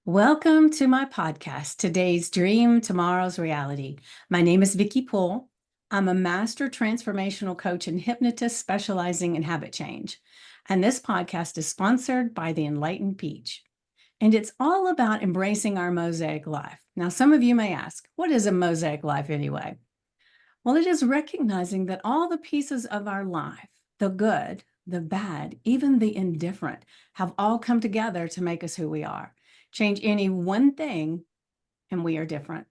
Welcome to my podcast, Today's Dream, Tomorrow's Reality. My name is Vicki Poole. I'm a master transformational coach and hypnotist specializing in habit change. And this podcast is sponsored by the Enlightened Peach. And it's all about embracing our mosaic life. Now, some of you may ask, what is a mosaic life anyway? Well, it is recognizing that all the pieces of our life, the good, the bad, even the indifferent, have all come together to make us who we are. Change any one thing, and we are different.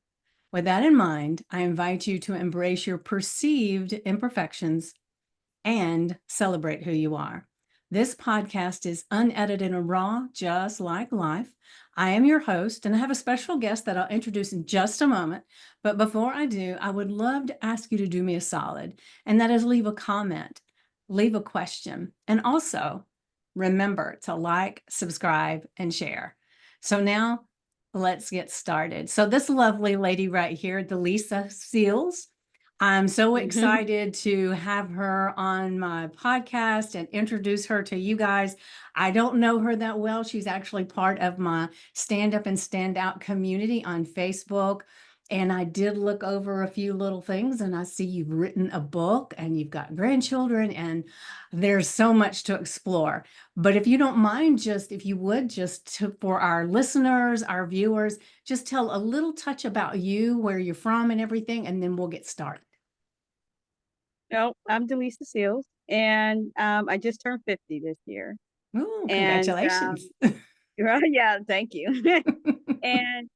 With that in mind, I invite you to embrace your perceived imperfections and celebrate who you are. This podcast is unedited and raw, just like life. I am your host, and I have a special guest that I'll introduce in just a moment. But before I do, I would love to ask you to do me a solid, and that is leave a comment, leave a question, and also remember to like, subscribe, and share. So now let's get started. So this lovely lady right here, DeLisa Seals, I'm so excited to have her on my podcast and introduce her to you guys. I don't know her that well. She's actually part of my Stand Up and Stand Out community on Facebook. And I did look over a few little things, and I see you've written a book and you've got grandchildren, and there's so much to explore. But if you don't mind, if you would, for our listeners, our viewers, just tell a little touch about you, where you're from and everything, and then we'll get started. No, I'm DeLisa Seals, and I just turned 50 this year. Oh, And congratulations. well, yeah, thank you. And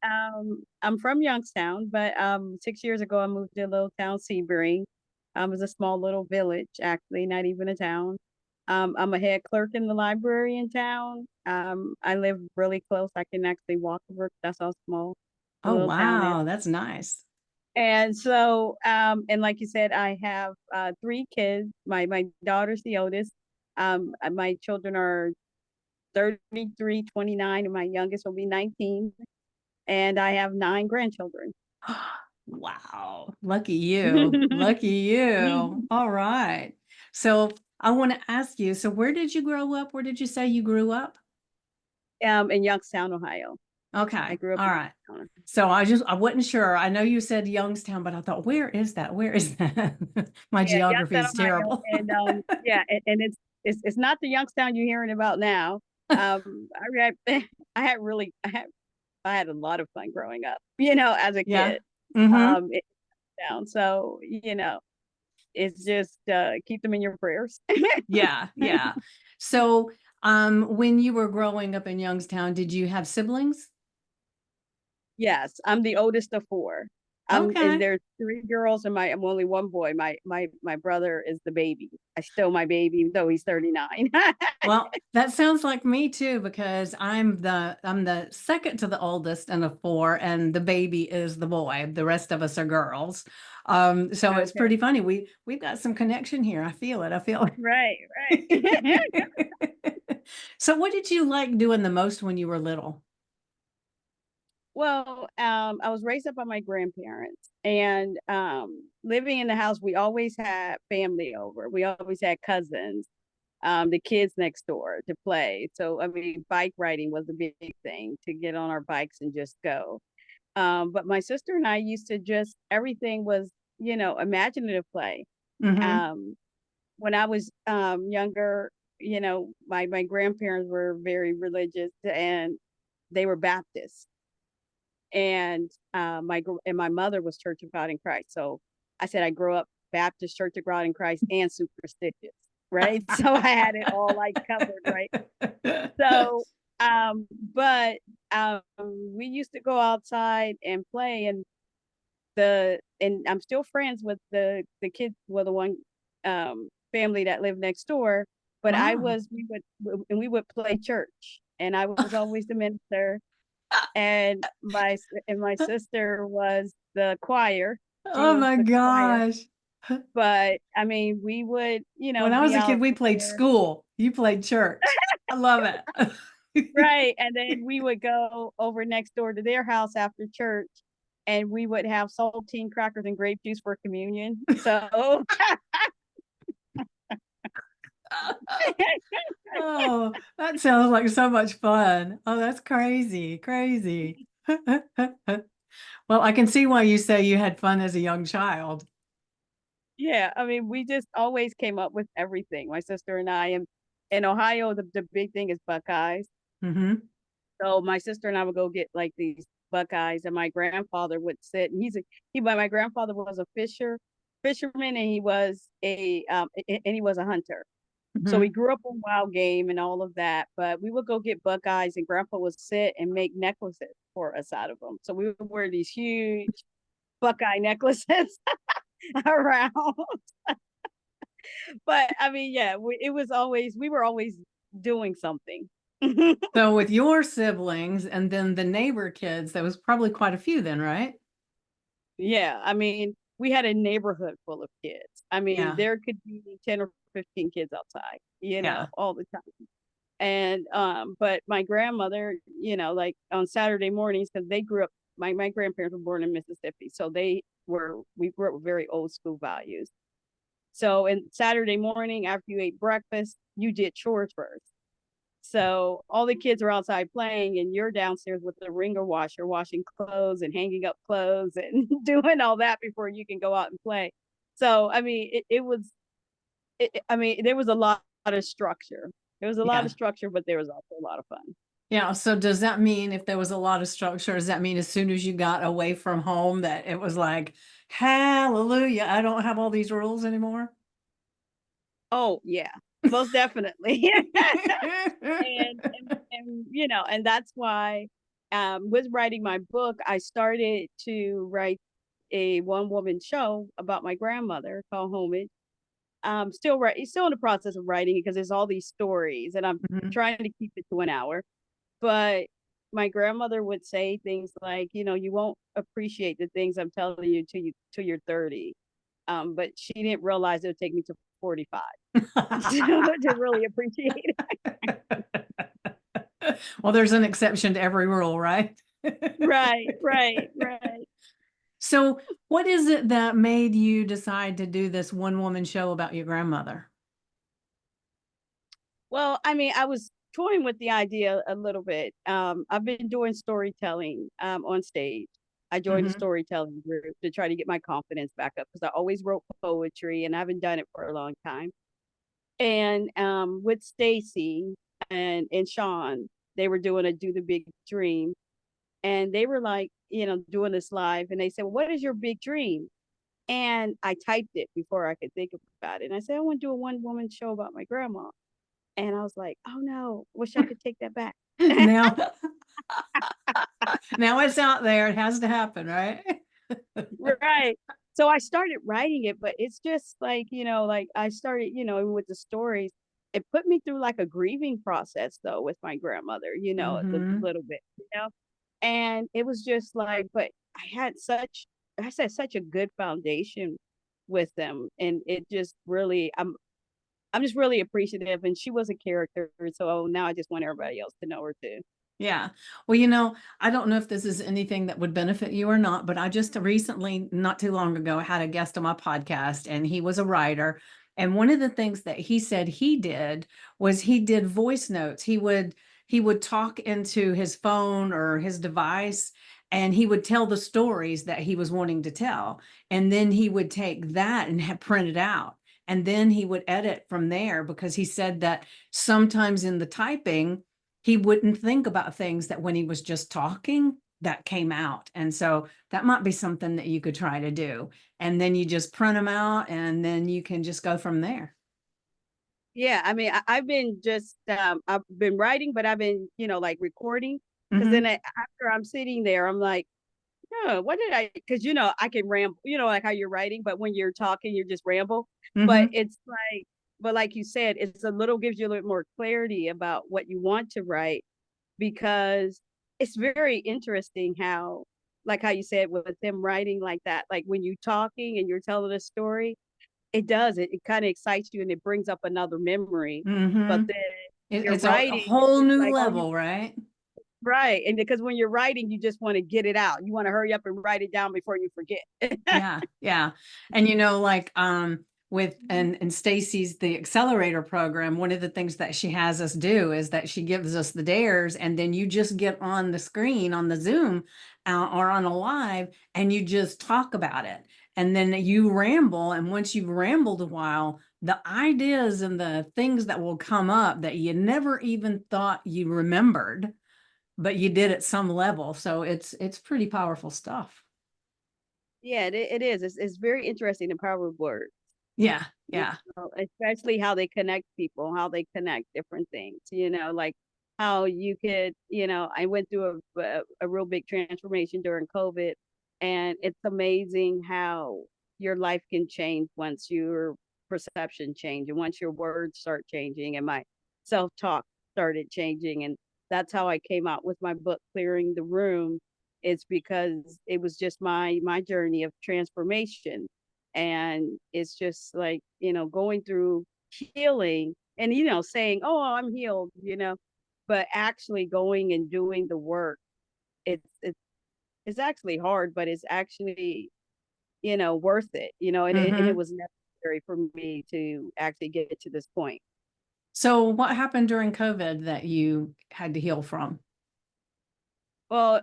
I'm from Youngstown, but 6 years ago I moved to a little town, Sebring. It's a small little village, actually, not even a town. I'm a head clerk in the library in town. I live really close. I can actually walk over. That's how small the Oh, little town is. wow, that's nice. And so, and like you said, I have three kids. My daughter's the oldest. My children are 33, 29, and my youngest will be 19. And I have 9 grandchildren. Wow, lucky you. Lucky you. All right. So I want to ask you, so where did you grow up? Where did you say you grew up? In Youngstown, Ohio. I Okay. grew up All in right. Youngstown. So I wasn't sure. I know you said Youngstown, but I thought, where is that? Where is that? My Yeah, geography Youngstown, is Ohio. terrible. And yeah, and it's not the Youngstown you're hearing about now. I had really I had a lot of fun growing up, as a Yeah. kid. Mm-hmm. In town. So, it's just keep them in your prayers. Yeah, yeah. So, when you were growing up in Youngstown, did you have siblings? Yes, I'm the oldest of 4. And Okay. there's 3 girls and I'm only one boy. My brother is the baby. I still my baby, even though he's 39. Well, that sounds like me too, because I'm the second to the oldest and of 4, and the baby is the boy. The rest of us are girls. So it's Okay. pretty funny. We've got some connection here. I feel it. I feel Right, right. it. So what did you like doing the most when you were little? Well, I was raised up by my grandparents, and living in the house, we always had family over. We always had cousins, the kids next door to play. So, I mean, bike riding was a big thing, to get on our bikes and just go. But my sister and I used to just, everything was, imaginative play. Mm-hmm. Um, when I was younger, my grandparents were very religious, and they were Baptists. And my mother was Church of God in Christ. So I said I grew up Baptist, Church of God in Christ, and superstitious, right? So I had it all like covered, right? So, but we used to go outside and play, and I'm still friends with the kids, well, the one family that lived next door. But Oh. we would play church, and I was always the minister, and my sister was the choir. She Oh was my the choir. gosh. But I mean, we would, When I was be a kid, out we played there. school. You played church. I love it. Right. And then we would go over next door to their house after church, and we would have saltine crackers and grape juice for communion. So Oh, that sounds like so much fun. Oh, that's crazy, crazy. Well, I can see why you say you had fun as a young child. Yeah, I mean, we just always came up with everything, my sister and I. And in Ohio, the big thing is Buckeyes. Hmm. So my sister and I would go get like these Buckeyes, and my grandfather would sit, and my grandfather was a fisherman, and he was a hunter. So we Hmm. grew up on wild game and all of that, but we would go get Buckeyes, and Grandpa would sit and make necklaces for us out of them. So we would wear these huge Buckeye necklaces around. But I mean, yeah, we were always doing something. So with your siblings and then the neighbor kids, there was probably quite a few then, right? Yeah, I mean, we had a neighborhood full of kids. I mean, Yeah, there could be 10 or 15 kids outside, yeah. all the time. And but my grandmother, like on Saturday mornings, because they grew up, my grandparents were born in Mississippi, so we grew up with very old school values. So and Saturday morning after you ate breakfast, you did chores first. So all the kids are outside playing, and you're downstairs with the ringer washer, washing clothes and hanging up clothes and doing all that before you can go out and play. So I mean, I mean, there was a lot of structure. There was a lot of Yeah. structure, but there was also a lot of fun. Yeah. So does that mean if there was a lot of structure, does that mean as soon as you got away from home that it was like, hallelujah, I don't have all these rules anymore? Oh yeah, most definitely. And that's why with writing my book, I started to write a one woman show about my grandmother called Homage. Still in the process of writing it because there's all these stories, and I'm Mhm. trying to keep it to an hour. But my grandmother would say things like, you won't appreciate the things I'm telling you till you're 30. But she didn't realize it would take me to 45 to really appreciate it. Well, there's an exception to every rule, right? Right, right, right. So, what is it that made you decide to do this one woman show about your grandmother? Well, I mean, I was toying with the idea a little bit. I've been doing storytelling on stage. I joined a Hmm. storytelling group to try to get my confidence back up because I always wrote poetry and I haven't done it for a long time. And with Stacy and Sean, they were doing a Do the Big Dream, and they were like, doing this live, and they said, well, "What is your big dream?" And I typed it before I could think about it, and I said, "I want to do a one woman show about my grandma." And I was like, "Oh no, wish I could take that back." Now, now it's out there. It has to happen, right? Right. So I started writing it, but it's just like, like I started, with the stories. It put me through like a grieving process though with my grandmother, a Hmm. little bit. And it was just like, but I said such a good foundation with them. And it just really, I'm just really appreciative. And she was a character. So now I just want everybody else to know her too. Yeah. Well, I don't know if this is anything that would benefit you or not, but I just recently, not too long ago, had a guest on my podcast and he was a writer. And one of the things that he said he did was he did voice notes. He would talk into his phone or his device and he would tell the stories that he was wanting to tell. And then he would take that and have print it out. And then he would edit from there because he said that sometimes in the typing, he wouldn't think about things that when he was just talking that came out. And so that might be something that you could try to do. And then you just print them out and then you can just go from there. Yeah, I mean, I've been writing, but I've been, like recording. Because then Hmm. after I'm sitting there, I'm like, oh, what did I? Because I can ramble, like how you're writing, but when you're talking, you just ramble. But Hmm. like you said, gives you a little more clarity about what you want to write because it's very interesting like how you said with them writing like that, like when you're talking and you're telling a story, it kind of excites you and it brings up another memory. Hmm. But then you're It's a writing, it's whole just new like, oh, you level, right? right. And because when you're writing, you just want to get it out. You want to hurry up and write it down before you forget. Yeah, yeah. And like with and Stacy's the accelerator program, one of the things that she has us do is that she gives us the dares, and then you just get on the screen on the Zoom or on a live, and you just talk about it. And then you ramble, and once you've rambled a while, the ideas and the things that will come up that you never even thought you remembered, but you did at some level. So it's pretty powerful stuff. Yeah, it is. It's very interesting, the power of words. Yeah, You yeah. especially how they connect people, how they connect different things, like how you could, I went through a real big transformation during COVID, and it's amazing how your life can change once your perception change and once your words start changing, and my self-talk started changing. And that's how I came out with my book, Clearing the Room. It's because it was just my journey of transformation, and it's just like, going through healing and, saying, oh, I'm healed, but actually going and doing the work. It's actually hard, but it's actually, worth it, and it Hmm. was necessary for me to actually get to this point. So what happened during COVID that you had to heal from? Well,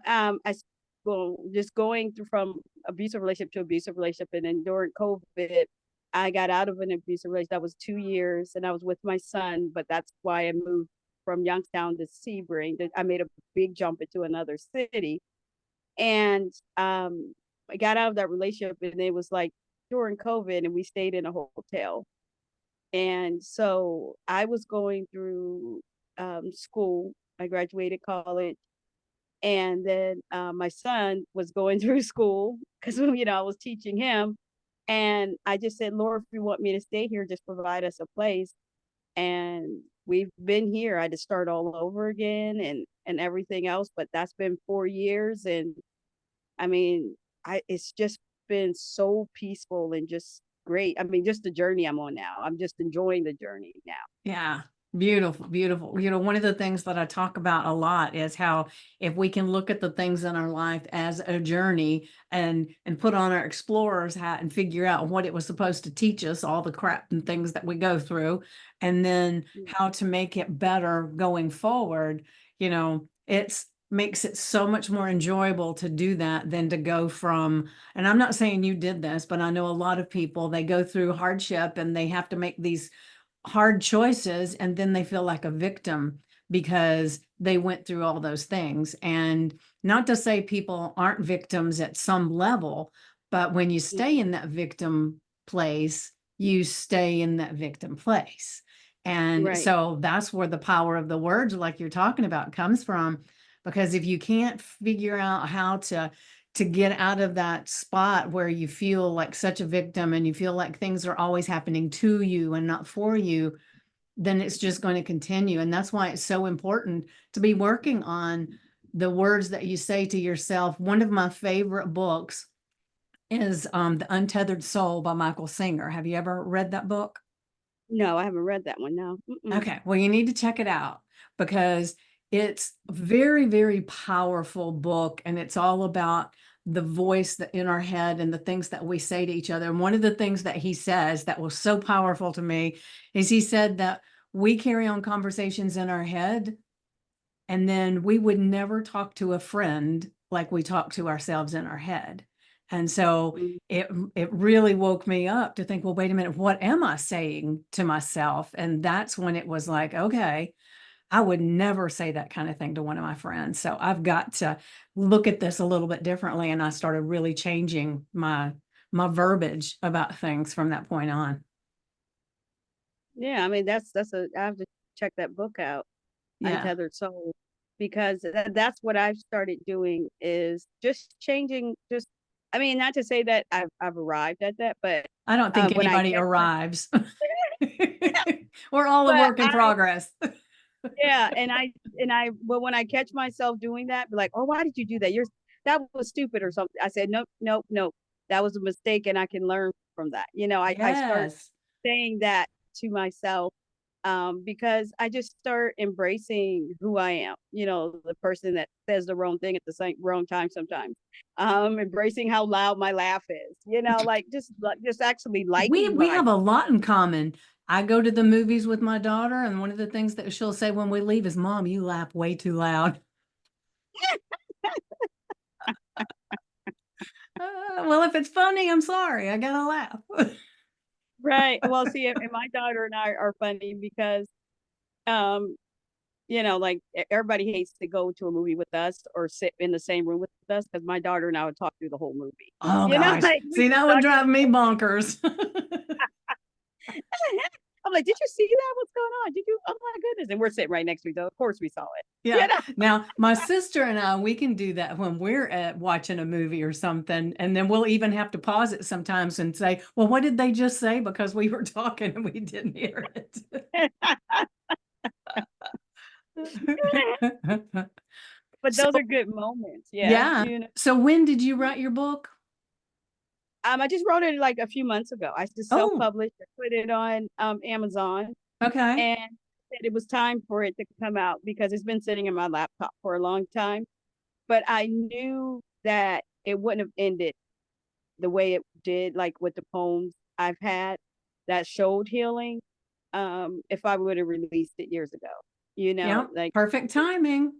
well, just going through from abusive relationship to abusive relationship, and then during COVID, I got out of an abusive relationship. That was 2 years, and I was with my son. But that's why I moved from Youngstown to Sebring. I made a big jump into another city, and I got out of that relationship, and it was like during COVID, and we stayed in a hotel. And so I was going through school. I graduated college, and then my son was going through school because, I was teaching him. And I just said, Lord, if you want me to stay here, just provide us a place. And we've been here. I had to start all over again and everything else. But that's been 4 years. And I mean, it's just been so peaceful and just great. I mean, just the journey I'm on now. I'm just enjoying the journey now. Yeah, beautiful, beautiful. One of the things that I talk about a lot is how if we can look at the things in our life as a journey and put on our explorer's hat and figure out what it was supposed to teach us, all the crap and things that we go through, and then Yeah. how to make it better going forward, it's makes it so much more enjoyable to do that than to go from, and I'm not saying you did this, but I know a lot of people, they go through hardship and they have to make these hard choices, and then they feel like a victim because they went through all those things. And not to say people aren't victims at some level, but when you stay in that victim place, you stay in that victim place. And Right. so that's where the power of the words, like you're talking about, comes from. Because if you can't figure out how to get out of that spot where you feel like such a victim and you feel like things are always happening to you and not for you, then it's just going to continue. And that's why it's so important to be working on the words that you say to yourself. One of my favorite books is The Untethered Soul by Michael Singer. Have you ever read that book? No, I haven't read that one. No. Mm-mm. Okay, well, you need to check it out because it's a very, very powerful book, and it's all about the voice that in our head and the things that we say to each other. And one of the things that he says that was so powerful to me is he said that we carry on conversations in our head, and then we would never talk to a friend like we talk to ourselves in our head. And so Mm. it really woke me up to think, well, wait a minute, what am I saying to myself? And that's when it was like, okay, I would never say that kind of thing to one of my friends. So I've got to look at this a little bit differently. And I started really changing my verbiage about things from that point on. Yeah, I mean, I have to check that book out, Yeah. Untethered Soul, because that's what I've started doing, is just changing. Just, I mean, not to say that I've arrived at that, but I don't think when I anybody catch my, arrives. We're all a but work in progress. yeah, but when I catch myself doing that, be like, oh, why did you do that? That was stupid or something. I said, nope, nope, nope, that was a mistake, and I can learn from that. I start Yes. saying that to myself, because I just start embracing who I am, the person that says the wrong thing at the wrong time sometimes. Embracing how loud my laugh is, like just actually We liking we my have a lot in common. I go to the movies with my daughter, and one of the things that she'll say when we leave is, "Mom, you laugh way too loud." Well, if it's funny, I'm sorry. I gotta laugh. right. Well, see, and my daughter and I are funny because um like everybody hates to go to a movie with us or sit in the same room with us because my daughter and I would talk through the whole movie. Oh gosh. Like we See, just that would talk through drive the me whole. bonkers. I'm like, did you see that? What's going on? Did you? Oh my goodness! And we're sitting right next to each other. Of course, we saw it. Yeah. Now, my sister and I, we can do that when we're at watching a movie or something, and then we'll even have to pause it sometimes and say, "Well, what did they just say?" Because we were talking and we didn't hear it. But So, those are good moments. Yeah, yeah. So when did you write your book? I just wrote it like a few months ago. I just Oh, self-published. I put it on Amazon, okay. and said it was time for it to come out because it's been sitting in my laptop for a long time. But I knew that it wouldn't have ended the way it did, like with the poems I've had that showed healing, if I would have released it years ago. Yeah. Like Perfect timing.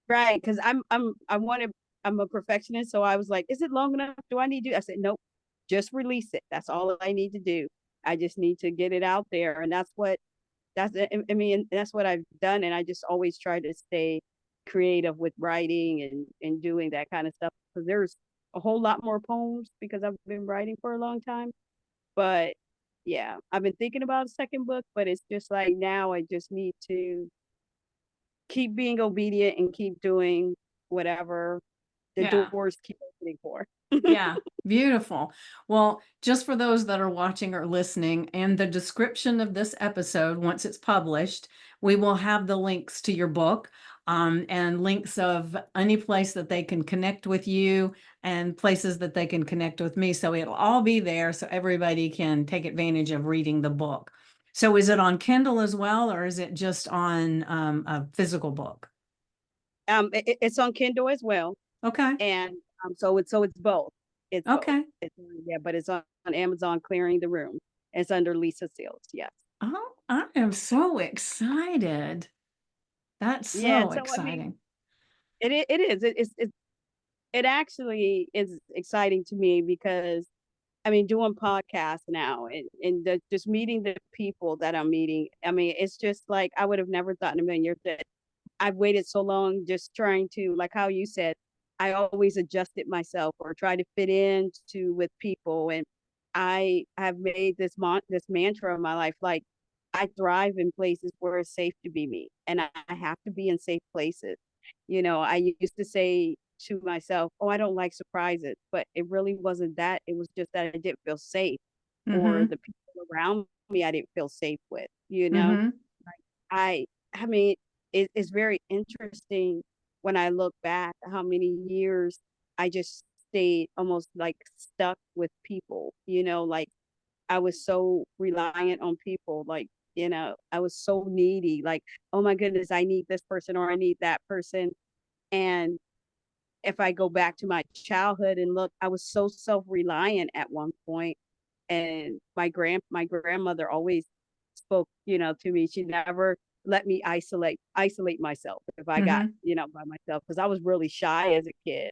right, because I'm a perfectionist, so I was like, is it long enough? Do I need to? I said, nope, just release it. That's all I need to do. I just need to get it out there, and I mean, that's what I've done, and I just always try to stay creative with writing and doing that kind of stuff because there's a whole lot more poems because I've been writing for a long time. But yeah, I've been thinking about a second book, but it's just like now I just need to keep being obedient and keep doing whatever the Yeah. doors keep opening for. Yeah, beautiful. Well, just for those that are watching or listening, and the description of this episode, once it's published, we will have the links to your book, and links of any place that they can connect with you and places that they can connect with me. So it'll all be there so everybody can take advantage of reading the book. So is it on Kindle as well, or is it just on a physical book? It's on Kindle as well, Okay. and so it's both. It's both. Okay. Yeah, but it's on Amazon clearing the room. It's under DeLisa Seals. Yes. Oh, I am so excited. That's Yeah. so So I mean, exciting. it is. It actually is exciting to me because I mean, doing podcasts now and just meeting the people that I'm meeting. I mean, it's just like I would have never thought in a million years that I've waited so long just trying to, like how you said, I always adjusted myself or try to fit in to with people. And I have made this mantra in my life, like I thrive in places where it's safe to be me. And I have to be in safe places. I used to say to myself, oh, I don't like surprises, but it really wasn't that. It was just that I didn't feel safe or Mm-hmm. the people around me I didn't feel safe with. Mm-hmm. I I mean, it's very interesting when I look back how many years I just stayed almost like stuck with people, like I was so reliant on people, like, I was so needy, like, oh my goodness, I need this person or I need that person. And if I go back to my childhood and look, I was so self-reliant at one point, and my grandmother always spoke, to me. She never let me isolate myself if I got, Mm-hmm. by myself because I was really shy as a kid.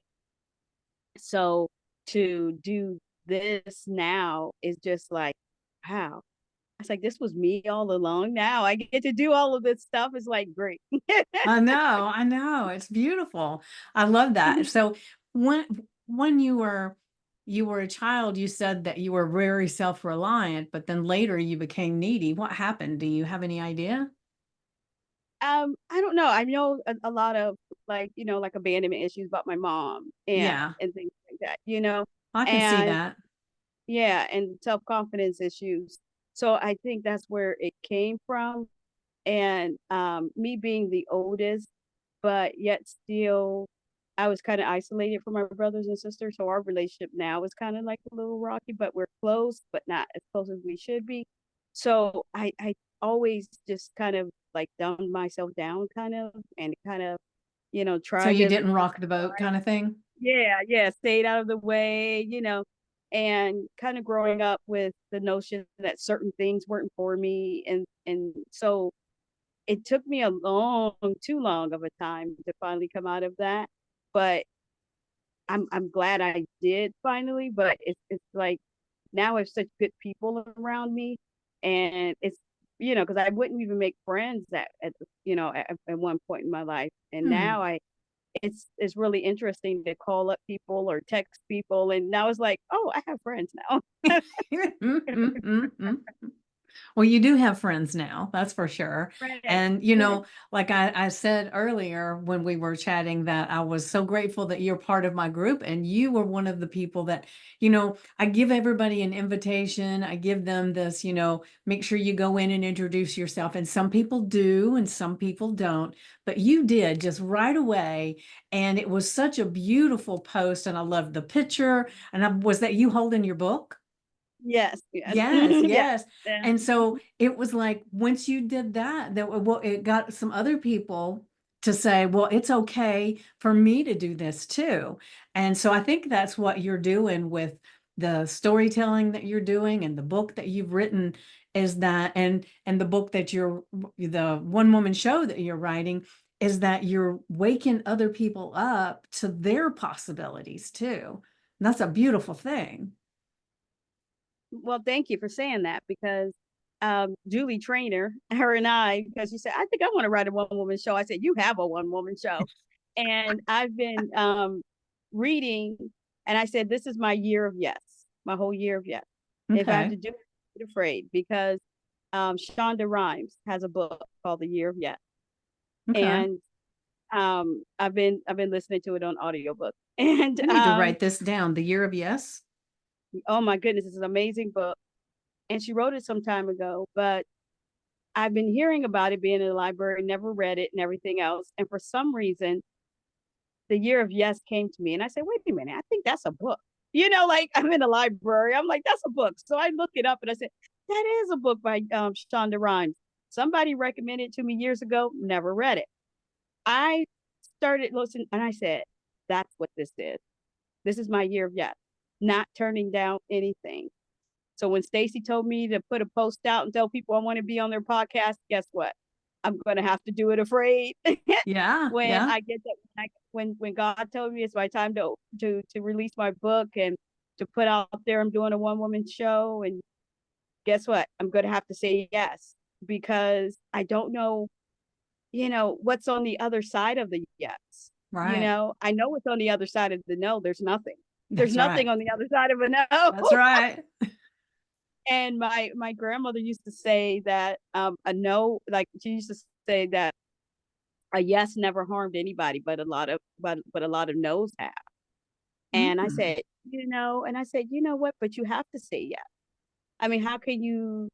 So to do this now is just like, wow. I was like, this was me all along. Now I get to do all of this stuff. It's like great. I know. It's beautiful. I love that. So when when you were a child, you said that you were very self-reliant, but then later you became needy. What happened? Do you have any idea? I don't know. I know a lot of like, like abandonment issues about my mom Yeah, and things like that. I can see And that. yeah, and self-confidence issues. So I think that's where it came from. And me being the oldest, but yet still I was kind of isolated from my brothers and sisters. So our relationship now is kind of like a little rocky, but we're close, but not as close as we should be. So I always just kind of like dumbed myself down kind of, and kind of, So tried you didn't everything. rock the boat kind of thing? Yeah, yeah, stayed out of the way, and kind of growing up with the notion that certain things weren't for me. And so it took me a too long of a time to finally come out of that. But I'm glad I did finally, but it's like now I have such good people around me, and it's, because I wouldn't even make friends at one point in my life. And Hmm. now it's really interesting to call up people or text people, and now it's like, oh, I have friends now. Well, you do have friends now, that's for sure. Right. And, Right. like I said earlier when we were chatting, that I was so grateful that you're part of my group and you were one of the people that, I give everybody an invitation. I give them this, make sure you go in and introduce yourself. And some people do and some people don't, but you did just right away. And it was such a beautiful post. And I loved the picture. And was that you holding your book? Yes, yes. Yes, Yeah. yes. Yeah. And so it was like once you did that, well, it got some other people to say, well, it's okay for me to do this too. And so I think that's what you're doing with the storytelling that you're doing and the book that you've written, is that, and the book that the one woman show that you're writing, is that you're waking other people up to their possibilities too. And that's a beautiful thing. Well, thank you for saying that, because Julie Trainer, her and I, because she said, I think I want to write a one woman show. I said, you have a one woman show. And I've been reading, and I said, this is my year of yes, my whole year of yes. If I have Okay. to do it, I'm not afraid, because Shonda Rhimes has a book called The Year of Yes. Okay. And I've been listening to it on audiobook. And I need to write this down. The Year of Yes. oh my goodness, it's an amazing book. And she wrote it some time ago, but I've been hearing about it, being in the library, never read it and everything else. And for some reason, The Year of Yes came to me. And I said, wait a minute, I think that's a book. Like I'm in the library. I'm like, that's a book. So I look it up and I said, that is a book by Shonda Rhimes. Somebody recommended it to me years ago, never read it. I started listening and I said, that's what this is. This is my year of yes, not turning down anything. So when Stacy told me to put a post out and tell people I want to be on their podcast, guess what? I'm going to have to do it afraid. Yeah. When Yeah. I get that, when God told me it's my time to release my book and to put out there, I'm doing a one woman show, and guess what? I'm going to have to say yes, because I don't know, what's on the other side of the yes. Right. I know what's on the other side of the no. There's nothing. There's That's nothing right. on the other side of a no. That's right. And my grandmother used to say that a no, like she used to say that a yes never harmed anybody, but a lot of no's have. And I Mm. said, you know what? But you have to say yes. I mean, how can you?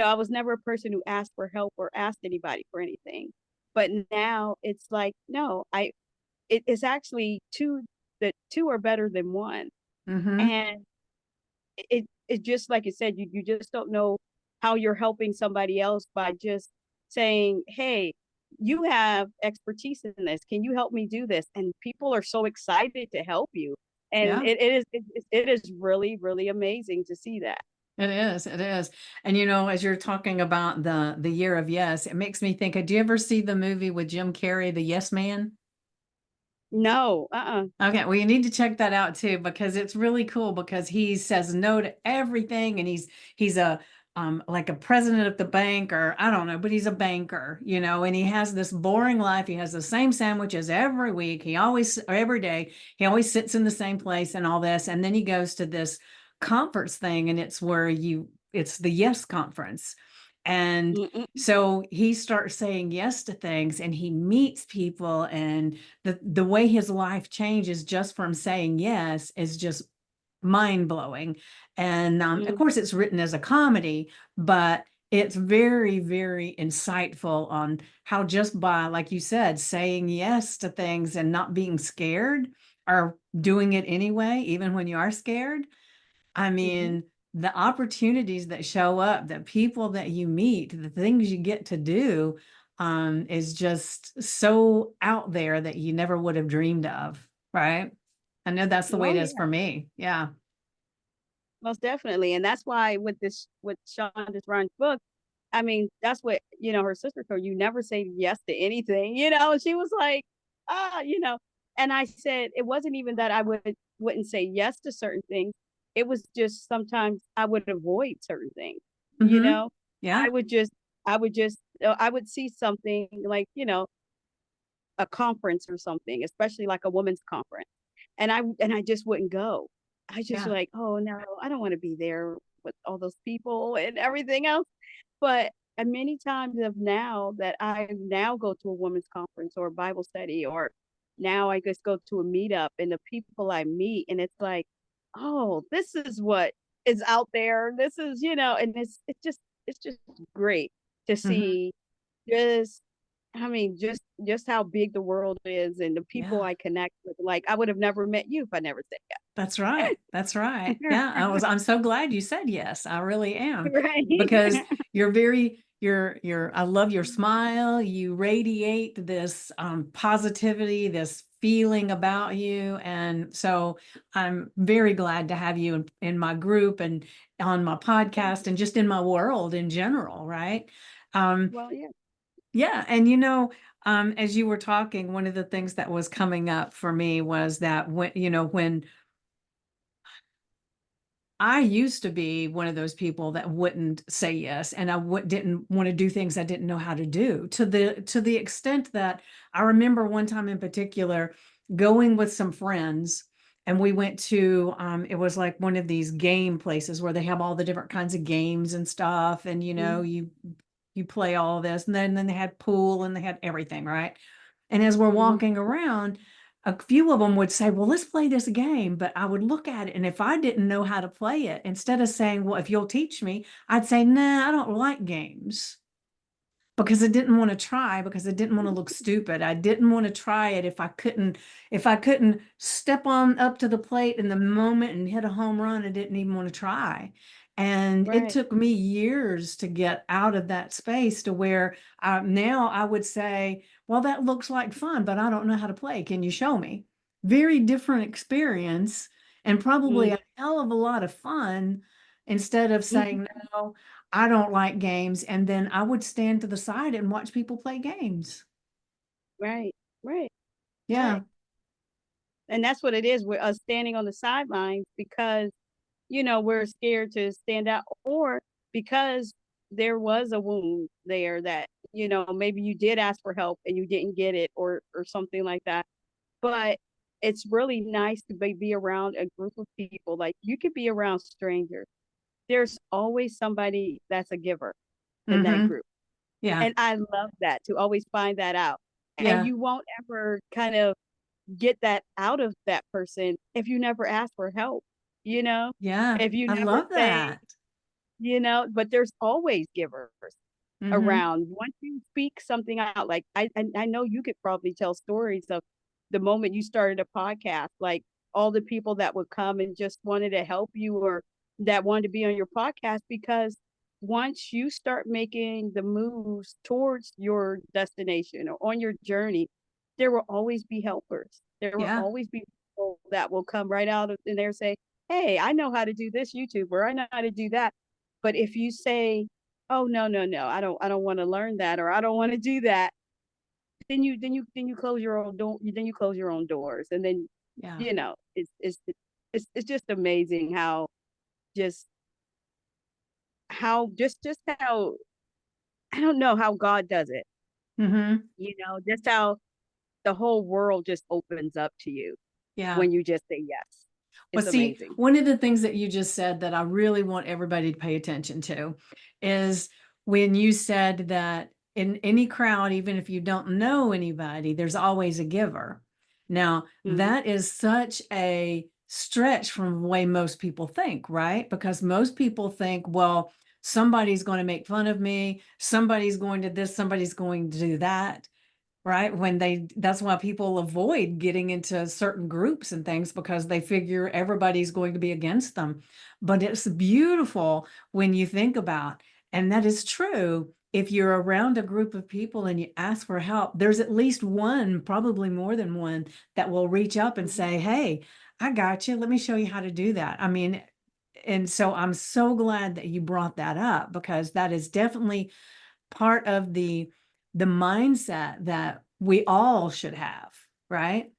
I was never a person who asked for help or asked anybody for anything. But now it's like, no, it's actually two, that two are better than one. Mm-hmm. And it just like you said, you just don't know how you're helping somebody else by just saying, hey, you have expertise in this, can you help me do this? And people are so excited to help you, and Yeah, it is really really amazing to see that. it is. It is. And as you're talking about the Year of Yes, it makes me think, did you ever see the movie with Jim Carrey, The Yes Man? No, Okay, well, you need to check that out too, because it's really cool, because he says no to everything, and he's a like a president of the bank, or I don't know, but he's a banker, and he has this boring life. He has the same sandwiches every week. Or every day, he always sits in the same place and all this. And then he goes to this conference thing, and it's the Yes Conference. And mm-mm, so he starts saying yes to things, and he meets people, and the way his life changes just from saying yes is just mind blowing. And of mm, course, it's written as a comedy, but it's very, very insightful on how, just by, like you said, saying yes to things and not being scared, or doing it anyway, even when you are scared. I mhm. mean, the opportunities that show up, the people that you meet, the things you get to do, is just so out there that you never would have dreamed of, right? I know that's the way Oh it is yeah, for me. Yeah. most definitely. And that's why with Shonda's Rhimes book, I mean, that's what, her sister told you never say yes to anything, and she was like, and I said it wasn't even that I wouldn't say yes to certain things. It was just sometimes I would avoid certain things, you Mm-hmm. know. Yeah. I would see something like, a conference or something, especially like a women's conference. And I just wouldn't go. I just Yeah. like, oh no, I don't want to be there with all those people and everything else. But many times of now that I now go to a women's conference or a Bible study, or now I just go to a meetup and the people I meet, and it's like, oh, this is what is out there. This is, and it's just great to Mm-hmm. see just I mean, just how big the world is and the people Yeah. I connect with. Like I would have never met you if I never said That's right. That's right. yes. Yeah, I'm so glad you said yes. I really am. Right. Because I love your smile. You radiate this positivity, this feeling about you. And so I'm very glad to have you in my group and on my Thank podcast you. and just in my world in general, right? Um, Well, yeah. yeah, and as you were talking, one of the things that was coming up for me was that when I used to be one of those people that wouldn't say yes, and didn't want to do things I didn't know how to do, to the extent that I remember one time in particular going with some friends, and we went to it was like one of these game places where they have all the different kinds of games and stuff, and Mhm, you play all this, and then they had pool and they had everything, right? And as we're mhm. walking around, a few of them would say, well, let's play this game. But I would look at it. And if I didn't know how to play it, instead of saying, well, if you'll teach me, I'd say, nah, I don't like games because I didn't want to try because I didn't want to look stupid. I didn't want to try it if I couldn't step on up to the plate in the moment and hit a home run. I didn't even want to try. And it Right. took me years to get out of that space to where now I would say, well, that looks like fun, but I don't know how to play. Can you show me? Very different experience and probably Mhm, a hell of a lot of fun instead of mhm. saying, no, I don't like games. And then I would stand to the side and watch people play games. Right. Right. Yeah. Right. And that's what it is with us standing on the sidelines because, we're scared to stand out or because there was a wound there that, maybe you did ask for help and you didn't get it or something like that. But it's really nice to be around a group of people. Like you could be around strangers. There's always somebody that's a giver in that Mm-hmm. group. Yeah. And I love that to always find that out. And Yeah. you won't ever kind of get that out of that person if you never ask for help, you know? Yeah. If you I never love say, that. but there's always givers Mm-hmm. around. Once you speak something out, like I know you could probably tell stories of the moment you started a podcast, like all the people that would come and just wanted to help you or that wanted to be on your podcast because once you start making the moves towards your destination or on your journey, there will always be helpers. There will Yeah. always be people that will come right out of in there and say, hey, I know how to do this YouTube or I know how to do that. But if you say, oh no, no, no, I don't want to learn that or I don't want to do that, then you close your own door, then you close your own doors. And then, Yeah. it's just amazing how just just how I don't know how God does it, Mm-hmm. just how the whole world just opens up to you Yeah. when you just say yes. Well, It's see, amazing. one of the things that you just said that I really want everybody to pay attention to is when you said that in any crowd, even if you don't know anybody, there's always a giver. Now, Mhm, that is such a stretch from the way most people think, right? Because most people think, well, somebody's going to make fun of me, somebody's going to this, somebody's going to do that. right? That's why people avoid getting into certain groups and things because they figure everybody's going to be against them. But it's beautiful when you think about, and that is true. If you're around a group of people and you ask for help, there's at least one, probably more than one, that will reach up and Mhm. say, "Hey, I got you. Let me show you how to do that." I mean, and so I'm so glad that you brought that up because that is definitely part of the mindset that we all should have, right?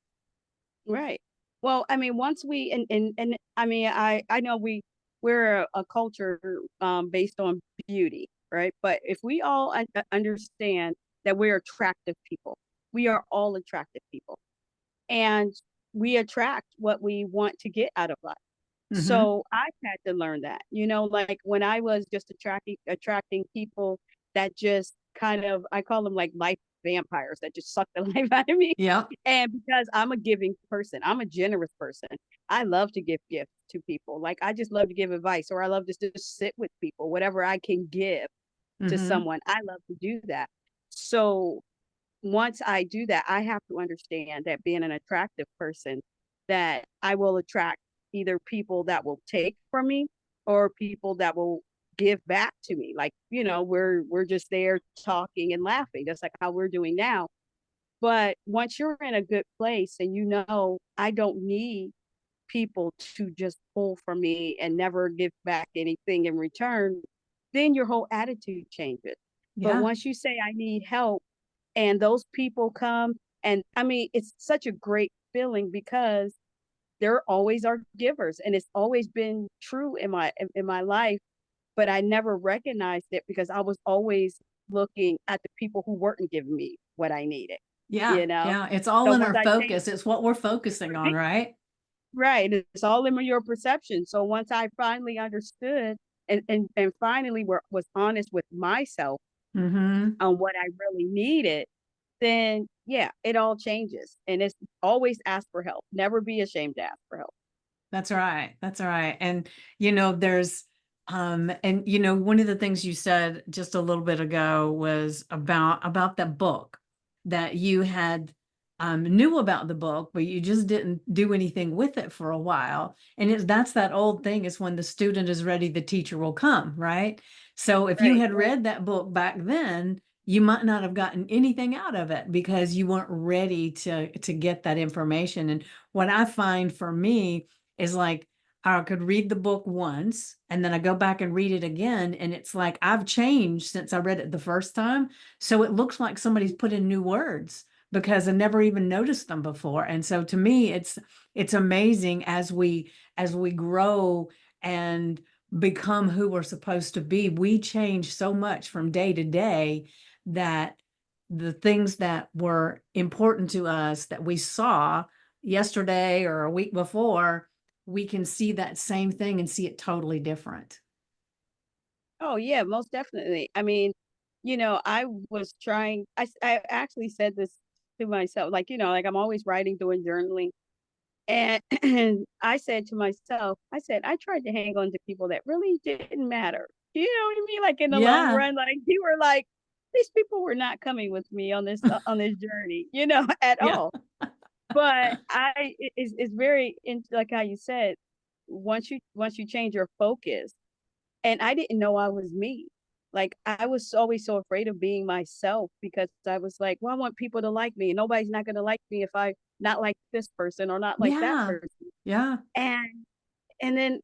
Right. Well, I mean, once we and I mean, I know we're a culture based on beauty, right? But if we all understand that we're attractive people, we are all attractive people, and we attract what we want to get out of life. Mm-hmm. So I've had to learn that, like when I was just attracting people that just kind of, I call them like life vampires that just suck the life out of me. Yep. And because I'm a giving person, I'm a generous person. I love to give gifts to people. Like I just love to give advice, or I love just to sit with people, whatever I can give to Mm-hmm. someone. I love to do that. So once I do that, I have to understand that being an attractive person, that I will attract either people that will take from me or people that will give back to me. Like, we're just there talking and laughing, just like how we're doing now. But once you're in a good place and I don't need people to just pull from me and never give back anything in return, then your whole attitude changes. But Yeah. once you say, I need help, and those people come, and I mean, it's such a great feeling because there always are givers, and it's always been true in my life, but I never recognized it because I was always looking at the people who weren't giving me what I needed, Yeah. you know? Yeah. It's all So in once our I changed, focus. It's what we're focusing on, right, right? right, it's all in your perception. So once I finally understood and finally was honest with myself Mm-hmm. on what I really needed, then yeah, it all changes. And it's always ask for help. Never be ashamed to ask for help. That's right. That's right. And there's and one of the things you said just a little bit ago was about that book that you had knew about the book, but you just didn't do anything with it for a while. And that's that old thing is when the student is ready, the teacher will come, right? So if you Right, had right. read that book back then, you might not have gotten anything out of it because you weren't ready to get that information. And what I find for me is like I could read the book once and then I go back and read it again. And it's like I've changed since I read it the first time. So it looks like somebody's put in new words because I never even noticed them before. And so to me, it's amazing as we grow and become who we're supposed to be. We change so much from day to day that the things that were important to us that we saw yesterday or a week before, we can see that same thing and see it totally different. Oh yeah, most definitely. I mean, I was trying, I actually said this to myself, like, like I'm always writing, doing journaling. And I said to myself, I said, I tried to hang on to people that really didn't matter. You know what I mean? Like in the long Yeah. run, like you were like, these people were not coming with me on this journey, at Yeah. all. But it's very like how you said, once you change your focus, and I didn't know I was me. Like I was always so afraid of being myself because I was like, well, I want people to like me. Nobody's not gonna like me if I not like this person or not like that Yeah. person. Yeah. And and then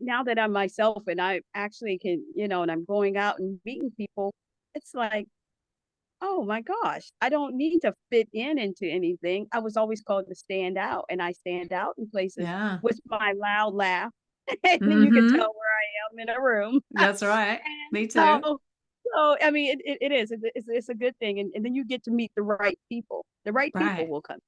now that I'm myself and I actually can, and I'm going out and meeting people, it's like, oh my gosh, I don't need to fit in into anything. I was always called to stand out, and I stand out in places Yeah. with my loud laugh. And then you can Mm-hmm. tell where I am in a room. That's right. And Me too. I mean, it is. It's a good thing. And then you get to meet the right people. The right people Right. will come.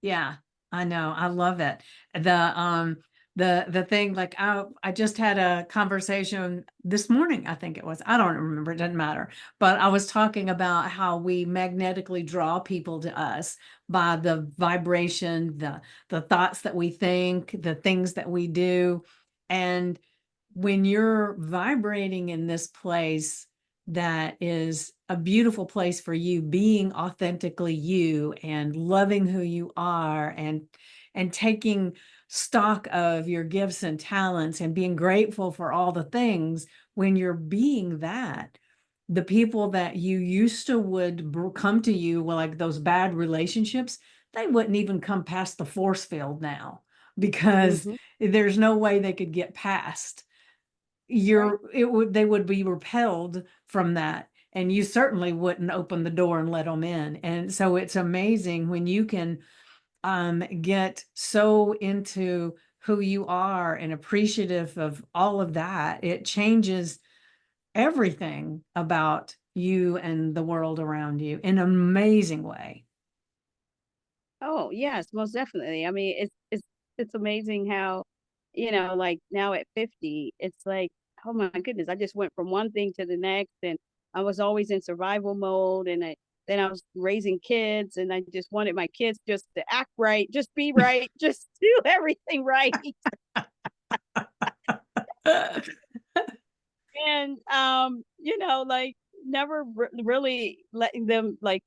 Yeah, I know. I love it. The thing like I just had a conversation this morning, I think it was. I don't remember, it doesn't matter. But I was talking about how we magnetically draw people to us by the vibration, the thoughts that we think, the things that we do. And when you're vibrating in this place, that is a beautiful place for you, being authentically you and loving who you are, and taking stock of your gifts and talents and being grateful for all the things. When you're being that, the people that you used to would come to you, well, like those bad relationships, they wouldn't even come past the force field now, because Hmm. there's no way they could get past Right. they would be repelled from that, and you certainly wouldn't open the door and let them in. And so it's amazing when you can get so into who you are and appreciative of all of that. It changes everything about you and the world around you in an amazing way. Oh, yes, most definitely. I mean, it's amazing how, like now at 50, it's like, oh my goodness, I just went from one thing to the next, and I was always in survival mode, and then I was raising kids, and I just wanted my kids just to act right, just be right, just do everything right. And like never really letting them like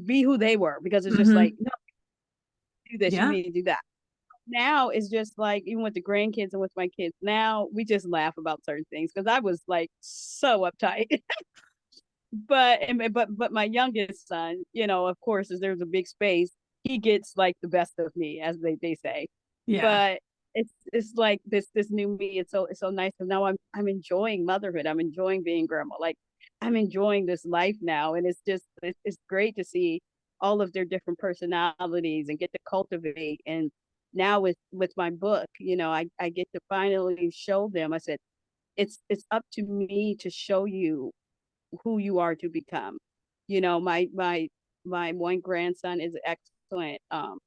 be who they were, because it's just like, Hmm. no, do this, you Yeah, need to do that. Now it's just like, even with the grandkids and with my kids now, we just laugh about certain things because I was like so uptight. But my youngest son, of course, as there's a big space, he gets like the best of me, as they say. yeah. But it's like this new me. It's so nice. And now I'm enjoying motherhood. I'm enjoying being grandma. Like, I'm enjoying this life now, and it's great to see all of their different personalities and get to cultivate. And now with my book, I get to finally show them. I said, it's up to me to show you who you are to become. My one grandson is an excellent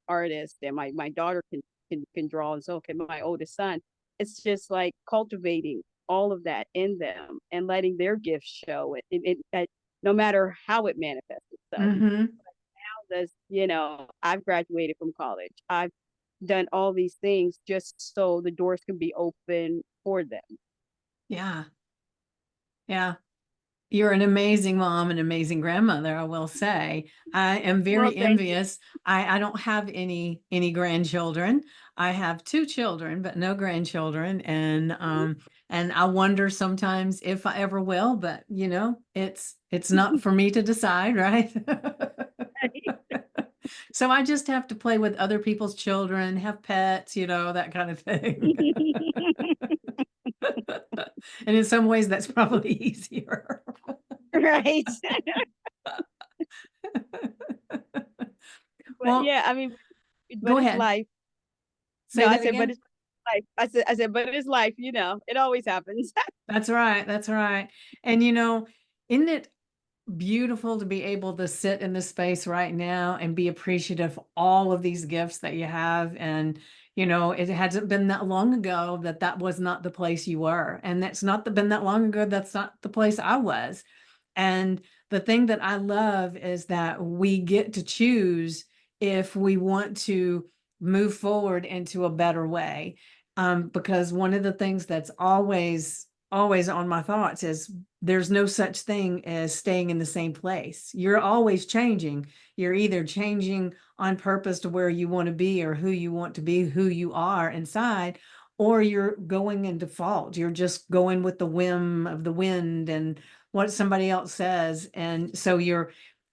artist, and my daughter can draw, and so can my oldest son. It's just like cultivating all of that in them and letting their gifts show no matter how it manifests itself. Hmm. I've graduated from college. I've done all these things just so the doors can be open for them. Yeah, yeah. You're an amazing mom and amazing grandmother, I will say. I am Well, very thank you. envious. I don't have any grandchildren. I have two children, but no grandchildren. And I wonder sometimes if I ever will, but it's not for me to decide, right? So I just have to play with other people's children, have pets, that kind of thing. And in some ways that's probably easier. Right. But Well, yeah, I mean, go but it's ahead. life. No, Say I that said, but again. it's life. I said, but it's life. It always happens. That's right. That's right. And isn't it beautiful to be able to sit in this space right now and be appreciative of all of these gifts that you have? And it hasn't been that long ago that was not the place you were, and that's not been that long ago that's not the place I was. And the thing that I love is that we get to choose if we want to move forward into a better way. Because one of the things that's always on my thoughts is there's no such thing as staying in the same place. You're always changing. You're either changing on purpose to where you want to be or who you want to be, who you are inside, or you're going in default. You're just going with the whim of the wind and what somebody else says. And so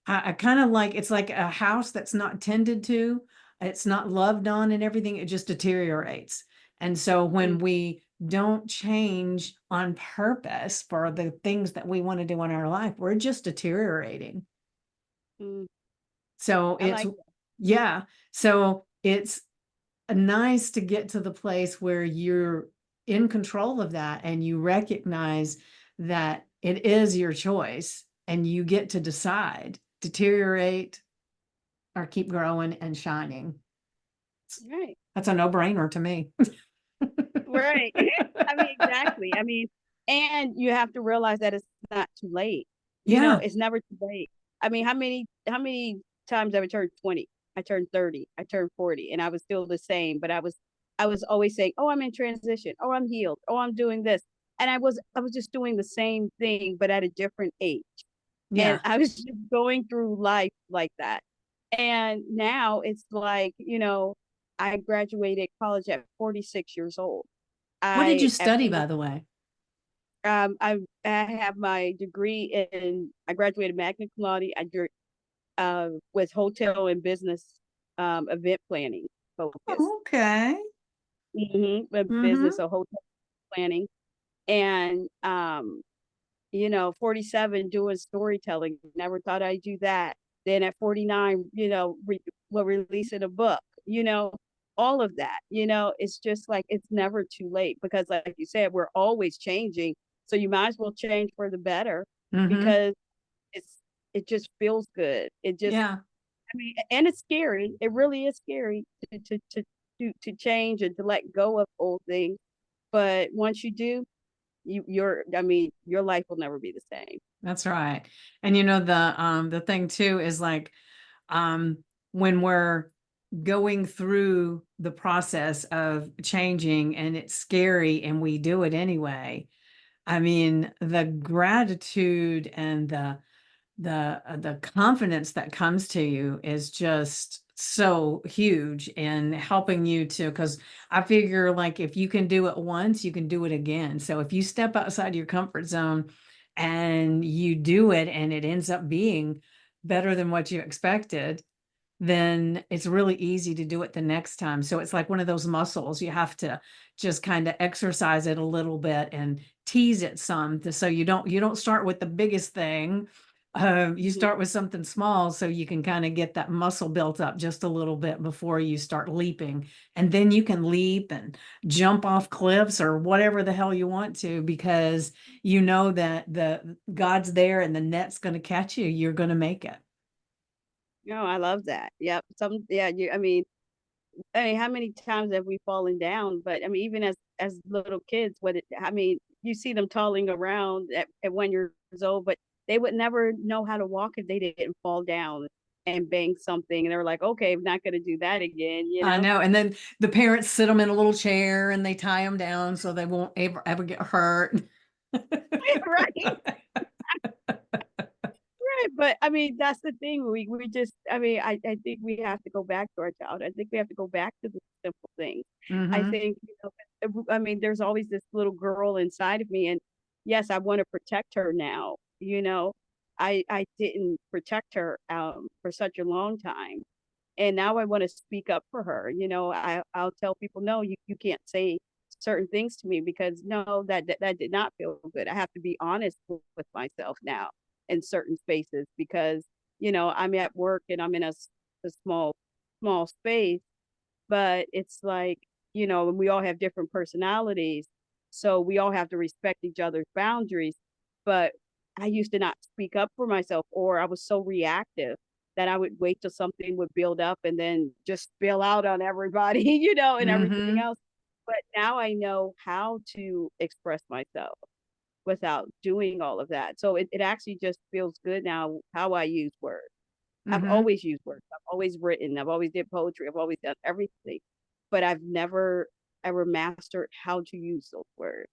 I kind of like, it's like a house that's not tended to, it's not loved on and everything, it just deteriorates. And so when Mm, we don't change on purpose for the things that we want to do in our life, we're just deteriorating. mm, So I like that. yeah. So it's nice to get to the place where you're in control of that and you recognize that it is your choice and you get to decide deteriorate or keep growing and shining. Right. That's a no-brainer to me. Right. I mean, exactly. I mean, and you have to realize that it's not too late. Yeah. It's never too late. I mean, how many times have I turned 20? I turned 30. I turned 40, and I was still the same, but I was always saying, "Oh, I'm in transition. Oh, I'm healed. Oh, I'm doing this." and I was just doing the same thing, but at a different age. And Yeah. I was just going through life like that. And now it's like, I graduated college at 46 years old. What did you At study, 40, by the way? I have my degree I graduated magna cum laude. With hotel and business, event planning focus. Oh, okay. With business Mm-hmm. or hotel planning. And 47 doing storytelling. Never thought I'd do that. Then at 49, we're releasing a book, all of that, it's just like, it's never too late because like you said, we're always changing. So you might as well change for the better Mm-hmm. because it's, it just feels good. It just, Yeah. I mean, and it's scary. It really is scary to change and to let go of old things. But once you do, I mean, your life will never be the same. That's right. And the thing too is like um when we're going through the process of changing and it's scary and we do it anyway. I mean, the gratitude and the confidence that comes to you is just so huge in helping you to, because I figure like if you can do it once, you can do it again. So if you step outside your comfort zone and you do it and it ends up being better than what you expected, then it's really easy to do it the next time. So it's like one of those muscles. You have to just kind of exercise it a little bit and tease it some so you don't start with the biggest thing. You Mhm. start with something small so you can kind of get that muscle built up just a little bit before you start leaping. And then you can leap and jump off cliffs or whatever the hell you want to, because you know that the God's there and the net's going to catch you. You're going to make it. No, I love that. Yep. Yeah, I mean, how many times have we fallen down? But I mean, even as little kids, I mean, you see them toddling around at 1 years old, but they would never know how to walk if they didn't fall down and bang something. And they were like, okay, I'm not going to do that again, I know. And then the parents sit them in a little chair and they tie them down so they won't ever get hurt. Right. Right, but I mean, that's the thing. We just, I mean, I think we have to go back to our childhood. I think we have to go back to the simple things. I Hmm. think, I mean, there's always this little girl inside of me, and yes, I want to protect her now. I didn't protect her for such a long time, and now I want to speak up for her. I'll tell people, no, you can't say certain things to me because no, that did not feel good. I have to be honest with myself now in certain spaces because I'm at work and I'm in a small space, but it's like, and we all have different personalities, so we all have to respect each other's boundaries. But I used to not speak up for myself, or I was so reactive that I would wait till something would build up and then just spill out on everybody, and everything Hmm. else. But now I know how to express myself without doing all of that. So it actually just feels good now how I use words. I've Hmm. always used words. I've always written. I've always did poetry. I've always done everything, but I've never ever mastered how to use those words.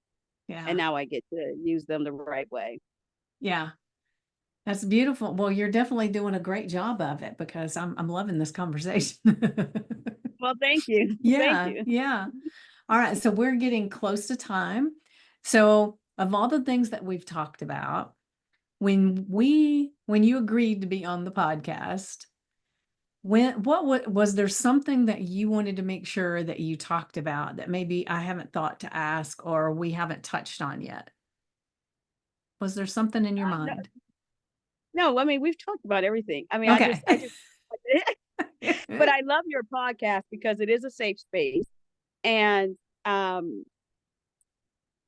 And Yeah. now I get to use them the right way. Yeah. That's beautiful. Well, you're definitely doing a great job of it because I'm loving this conversation. Well, thank you. Thank Yeah, you. yeah. All right, so we're getting close to time. So, of all the things that we've talked about, when you agreed to be on the podcast, was there something that you wanted to make sure that you talked about that maybe I haven't thought to ask or we haven't touched on yet? Was there something in your No, mind? no, I mean we've talked about everything. I mean, Okay. I just, but I love your podcast because it is a safe space, and um,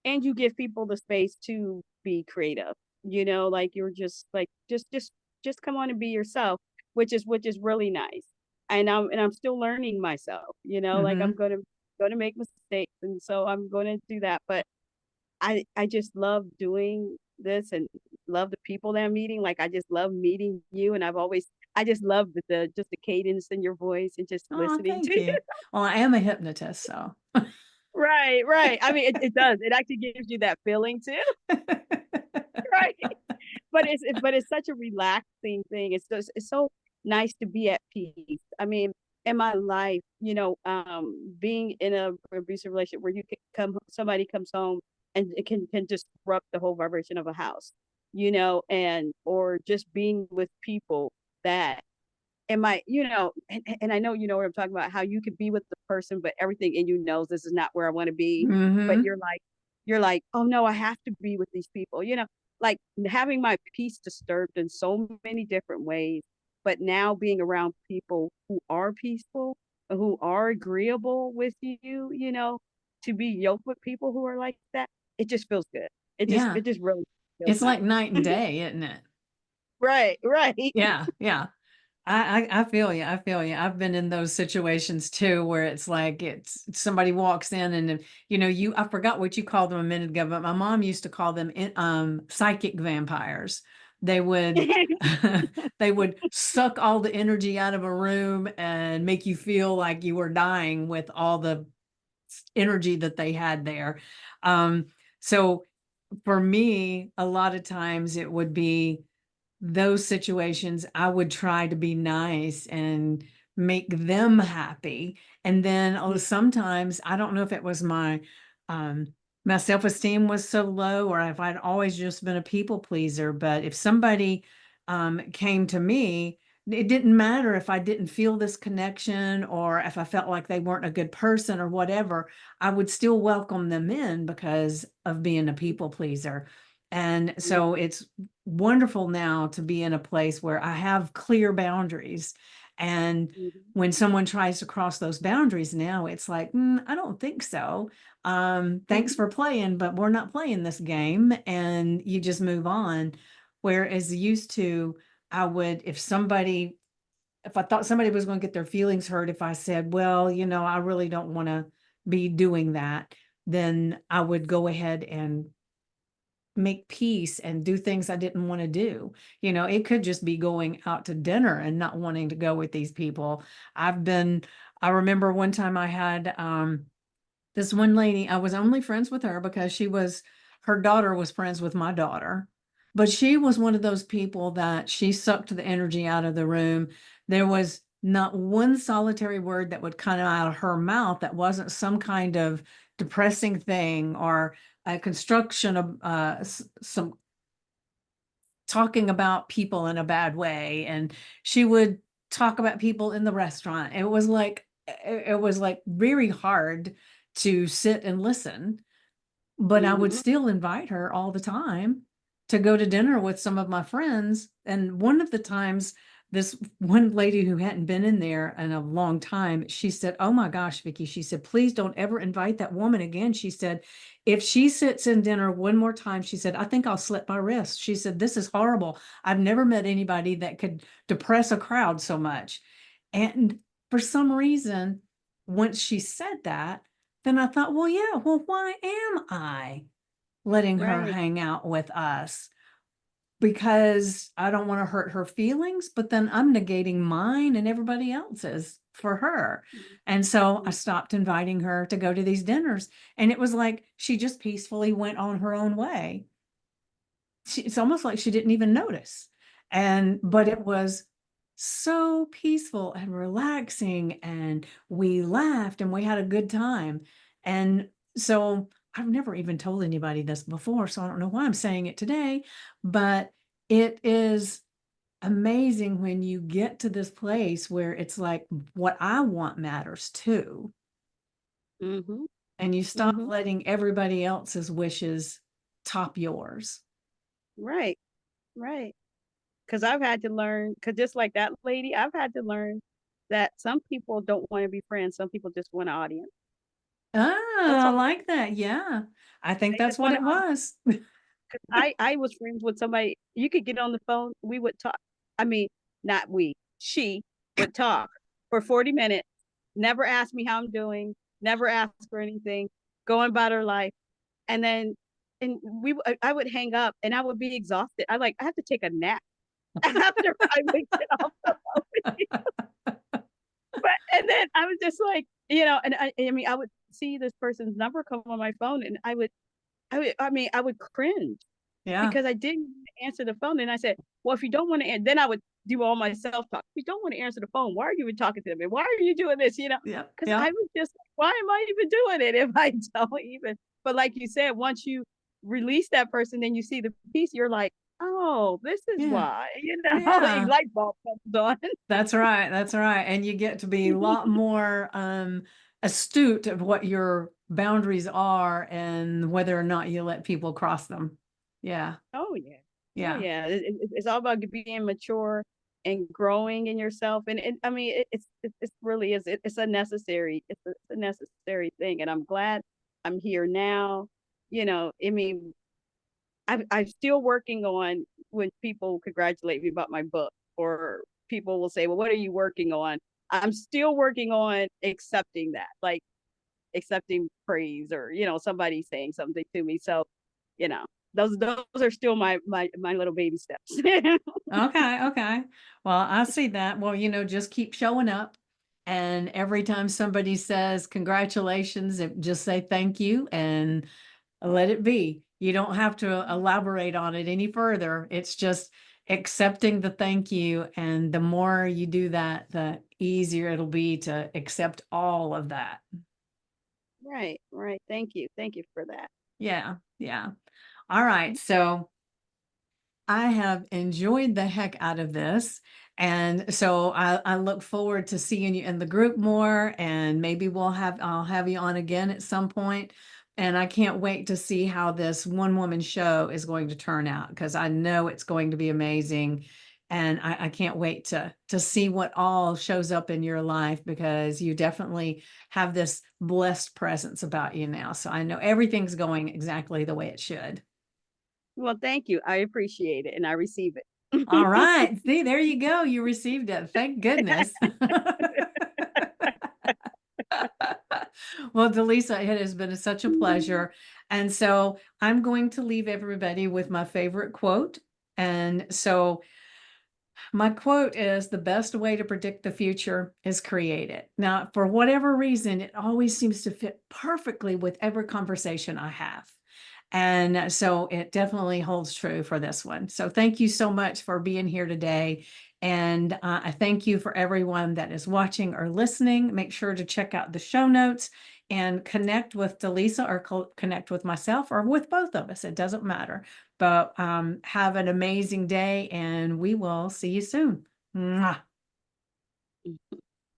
and you give people the space to be creative. Like you're just like just come on and be yourself, which is really nice. And I'm still learning myself. Like I'm Hmm. gonna make mistakes, and so I'm going to do that. But I just love doing this and love the people that I'm meeting. Like I just love meeting you, and I just love just the cadence in your voice and just Oh, listening to thank you. you. Well, I am a hypnotist, so. Right. I mean, it does. It actually gives you that feeling too, right? But it's such a relaxing thing. It's so nice to be at peace. I mean, in my life, being in a abusive relationship where you can somebody comes home and it can disrupt the whole vibration of a house, and or just being with people that and my and I know you know what I'm talking about, how you could be with the person but everything in you knows this is not where I want to be, but Hmm. you're like, oh no, I have to be with these people, like having my peace disturbed in so many different ways, but now being around people who are peaceful, who are agreeable with you, to be yoked with people who are like that, it just feels good. it just Yeah. it just really feels It's like nice. night and day, isn't it? Right. Yeah. Yeah. I feel you. I feel you. I've been in those situations too, where it's like somebody walks in and I forgot what you called them a minute ago, but my mom used to call them psychic vampires. They would they would suck all the energy out of a room and make you feel like you were dying with all the energy that they had there. Um, so for me, a lot of times it would be those situations, I would try to be nice and make them happy. And then sometimes, I don't know if it was um, my self-esteem was so low or if I'd always just been a people pleaser, but if somebody came to me, it didn't matter if I didn't feel this connection or if I felt like they weren't a good person or whatever, I would still welcome them in because of being a people pleaser. And so it's wonderful now to be in a place where I have clear boundaries. And when someone tries to cross those boundaries now, it's like, I don't think so. Thanks for playing, but we're not playing this game. And you just move on. Whereas used to, I would, if I thought somebody was going to get their feelings hurt, if I said, well, I really don't want to be doing that, then I would go ahead and make peace and do things I didn't want to do. It could just be going out to dinner and not wanting to go with these people. I remember one time I had this one lady, I was only friends with her because her daughter was friends with my daughter. But she was one of those people that she sucked the energy out of the room. There was not one solitary word that would come out of her mouth that wasn't some kind of depressing thing or a construction of some talking about people in a bad way. And she would talk about people in the restaurant. It was like very hard to sit and listen, but I would Mhm. still invite her all the time to go to dinner with some of my friends. And one of the times, this one lady who hadn't been in there in a long time, she said, "Oh my gosh, Vicky," she said, "please don't ever invite that woman again." She said, "If she sits in dinner one more time," she said, "I think I'll slit my wrist." She said, "This is horrible. I've never met anybody that could depress a crowd so much." And for some reason, once she said that, then I thought, well, yeah, well, why am I letting her Right. hang out with us? Because I don't want to hurt her feelings, but then I'm negating mine and everybody else's for her. And so I Mhm. stopped inviting her to go to these dinners. And it was like she just peacefully went on her own way. It's almost like she didn't even notice. But Right. it was so peaceful and relaxing, and we laughed and we had a good time. And so I've never even told anybody this before, so I don't know why I'm saying it today, but it is amazing when you get to this place where it's like what I want matters too, Mhm. and you stop Mhm. letting everybody else's wishes top yours. Right. Right. Because I've had to learn, because just like that lady, I've had to learn that some people don't want to be friends. Some people just want an audience. That's Ah, I all. like that. Yeah. I think They that's just what want an it audience. was. 'Cause I was friends with somebody. You could get on the phone. We would talk. I mean, not we. She would talk for 40 minutes. Never ask me how I'm doing. Never ask for anything. Going about her life, and then and I would hang up, and I would be exhausted. I have to take a nap after I would get off the phone with you. But and then I was just like, and I mean, I would see this person's number come on my phone, and I would cringe Yeah. because I didn't answer the phone. And I said, well, if you don't want to, then I would do all my self talk. If you don't want to answer the phone, why are you even talking to them? And why are you doing this? Yeah. Because Yeah. I was just like, why am I even doing it if I don't even? But like you said, once you release that person, then you see the piece, you're like, oh, this is Yeah. why, a Yeah. light bulb comes on. That's right. That's right. And you get to be a lot more astute of what your boundaries are and whether or not you let people cross them. Yeah. Oh yeah. Oh Yeah. yeah. It's all about being mature and growing in yourself. And I mean, it's really is. It's a necessary. It's a necessary thing. And I'm glad I'm here now. I mean, I'm still working on when people congratulate me about my book, or people will say, "Well, what are you working on?" I'm still working on accepting that, like accepting praise, or somebody saying something to me. So, you know, those are still my little baby steps. Okay. Okay. Well, I see that. Well, just keep showing up. And every time somebody says congratulations, just say thank you and let it be. You don't have to elaborate on it any further. It's just accepting the thank you. And the more you do that, the easier it'll be to accept all of that. Right, right. Thank you for that. Yeah. Yeah. All right. So I have enjoyed the heck out of this. And so I look forward to seeing you in the group more, and maybe I'll have you on again at some point. And I can't wait to see how this one woman show is going to turn out, because I know it's going to be amazing. And I can't wait to see what all shows up in your life, because you definitely have this blessed presence about you now. So I know everything's going exactly the way it should. Well, thank you. I appreciate it and I receive All it. right. See, there you go. You received it. Thank goodness. Well, DeLisa, it has been such a pleasure. And so I'm going to leave everybody with my favorite quote. And so my quote is, the best way to predict the future is create it. Now, for whatever reason, it always seems to fit perfectly with every conversation I have. And so it definitely holds true for this one. So thank you so much for being here today. And I thank you for everyone that is watching or listening. Make sure to check out the show notes and connect with DeLisa, or connect with myself, or with both of us. It doesn't matter. But have an amazing day, and we will see you soon. Mwah.